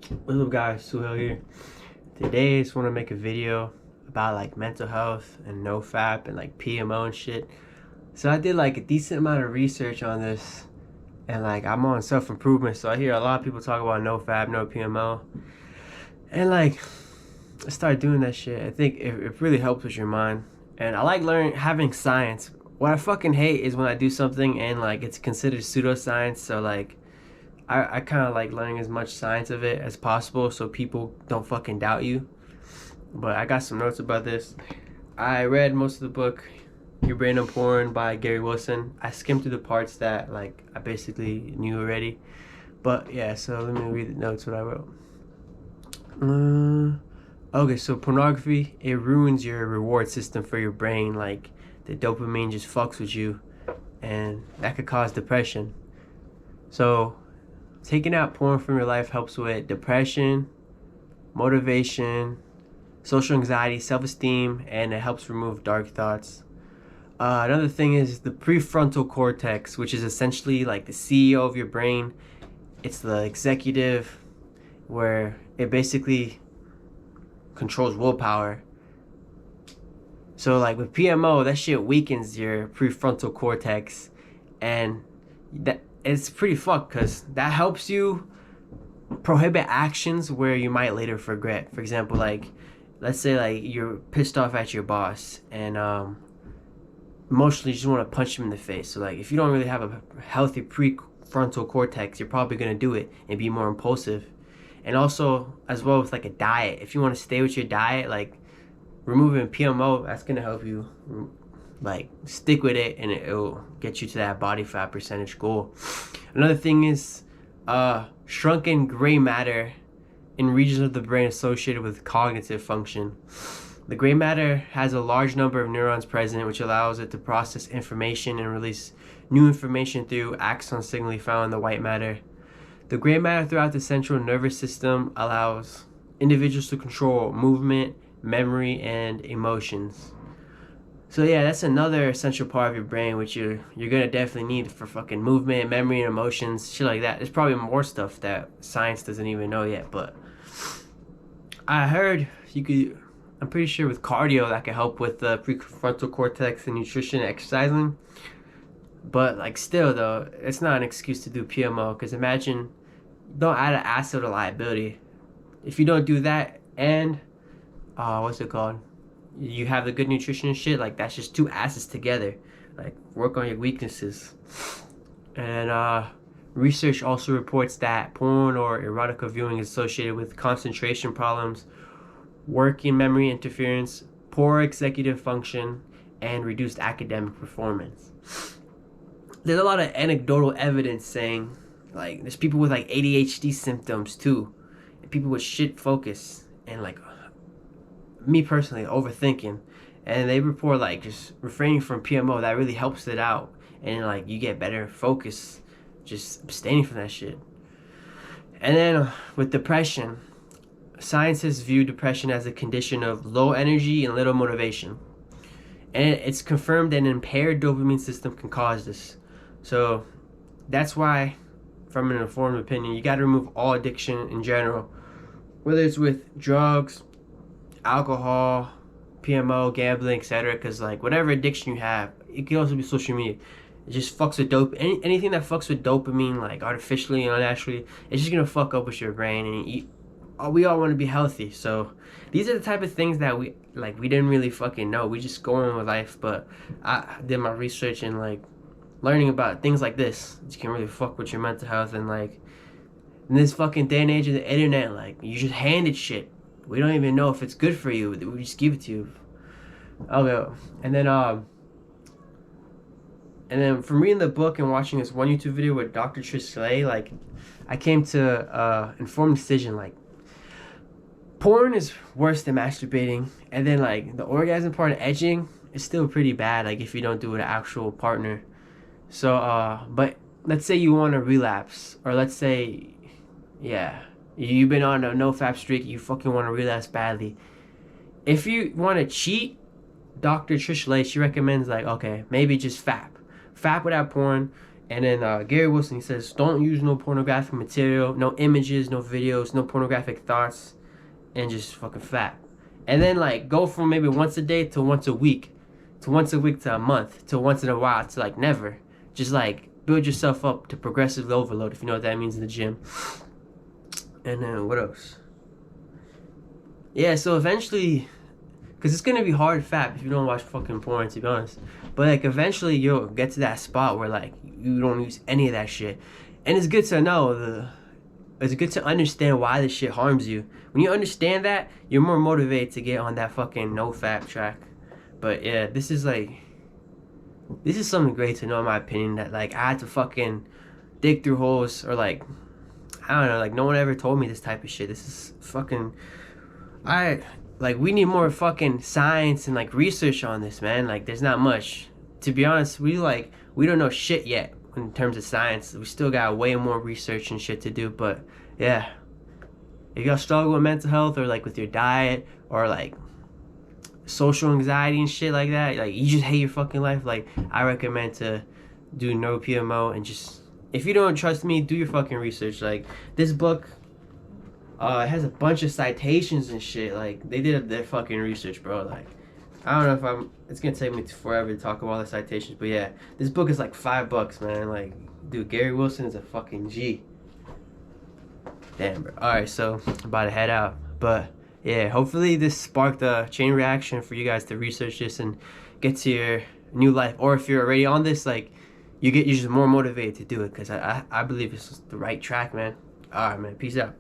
What's up guys, Suhel here. Today I just want to make a video about like mental health and NoFap and like PMO and shit. So I did like a decent amount of research on this and like I'm on self-improvement, so I hear a lot of people talk about NoFap, no PMO. And like I started doing that shit. I think it really helps with your mind. And I like having science. What I fucking hate is when I do something and like it's considered pseudoscience, so like I kind of like learning as much science of it as possible so people don't fucking doubt you. But I got some notes about this. I read most of the book, Your Brain and Porn by Gary Wilson. I skimmed through the parts that like I basically knew already. But yeah, so let me read the notes what I wrote. Okay, so pornography, it ruins your reward system for your brain. Like the dopamine just fucks with you and that could cause depression. So taking out porn from your life helps with depression, motivation, social anxiety, self-esteem, and it helps remove dark thoughts. Another thing is the prefrontal cortex, which is essentially like the CEO of your brain. It's the executive where it basically controls willpower. So like with PMO, that shit weakens your prefrontal cortex, and that it's pretty fucked because that helps you prohibit actions where you might later regret. For example, like let's say like you're pissed off at your boss and emotionally you just want to punch him in the face. So like if you don't really have a healthy prefrontal cortex, you're probably gonna do it and be more impulsive. And also as well with like a diet, if you want to stay with your diet, like removing PMO, that's gonna help you like stick with it and it'll get you to that body fat percentage goal. Another thing is shrunken gray matter in regions of the brain associated with cognitive function. The gray matter has a large number of neurons present, which allows it to process information and release new information through axon signaling found in the white matter. The gray matter throughout the central nervous system allows individuals to control movement, memory, and emotions. So yeah, that's another essential part of your brain which you're gonna definitely need for fucking movement, memory, and emotions, shit like that. There's probably more stuff that science doesn't even know yet, but I heard you could, I'm pretty sure with cardio that could help with the prefrontal cortex and nutrition and exercising. But like still though, it's not an excuse to do PMO because imagine, don't add an asset or liability. If you don't do that and what's it called? You have the good nutrition and shit, like that's just two assets together. Like work on your weaknesses. And research also reports that porn or erotica viewing is associated with concentration problems, working memory interference, poor executive function, and reduced academic performance. There's a lot of anecdotal evidence saying like there's people with like ADHD symptoms too, and people with shit focus and like me personally overthinking, and they report like just refraining from PMO that really helps it out and like you get better focus just abstaining from that shit. And then with depression, scientists view depression as a condition of low energy and little motivation, and it's confirmed an impaired dopamine system can cause this. So that's why, from an informed opinion, you got to remove all addiction in general, whether it's with drugs, alcohol, PMO, gambling, etc. Because like whatever addiction you have, it can also be social media. It just fucks with anything that fucks with dopamine, like artificially and unnaturally, it's just gonna fuck up with your brain. And we all want to be healthy, so these are the type of things that we didn't really fucking know. We just go on with life, but I did my research and like learning about things like this. You can really fuck with your mental health, and like in this fucking day and age of the internet, like you just handed shit. We don't even know if it's good for you. We just give it to you. Okay, and then from reading the book and watching this one YouTube video with Dr. Trish Slay, like I came to informed decision. Like porn is worse than masturbating, and then like the orgasm part of edging is still pretty bad. Like if you don't do it with an actual partner. So but let's say you want to relapse, or let's say, yeah, you've been on a no-fap streak, you fucking want to relapse badly. If you want to cheat, Dr. Trish Lay, she recommends like, okay, maybe just fap. Fap without porn. And then Gary Wilson, he says, don't use no pornographic material, no images, no videos, no pornographic thoughts, and just fucking fat. And then like go from maybe once a day to once a week, to once a week to a month, to once in a while to like never. Just like build yourself up to progressive overload, if you know what that means in the gym. And then what else? Yeah, so eventually, because it's gonna be hard fat if you don't watch fucking porn, to be honest. But like eventually you'll get to that spot where like you don't use any of that shit. And it's good to know it's good to understand why this shit harms you. When you understand that, you're more motivated to get on that fucking no fat track. But yeah, this is something great to know, in my opinion, that like I had to fucking dig through holes, or like I don't know, like no one ever told me this type of shit. This is fucking we need more fucking science and like research on this, man. Like there's not much. To be honest, we don't know shit yet in terms of science. We still got way more research and shit to do. But yeah, if y'all struggle with mental health, or like with your diet, or like social anxiety and shit like that, like you just hate your fucking life, like I recommend to do no PMO. And just, if you don't trust me, do your fucking research. Like this book, it has a bunch of citations and shit. Like they did their fucking research, bro. Like I don't know if it's gonna take me forever to talk about all the citations, but yeah, this book is like $5, man. Like, dude, Gary Wilson is a fucking G. Damn, bro. All right, so I'm about to head out, but yeah, hopefully this sparked a chain reaction for you guys to research this and get to your new life. Or if you're already on this, like you're just more motivated to do it, because I believe it's the right track, man. All right, man. Peace out.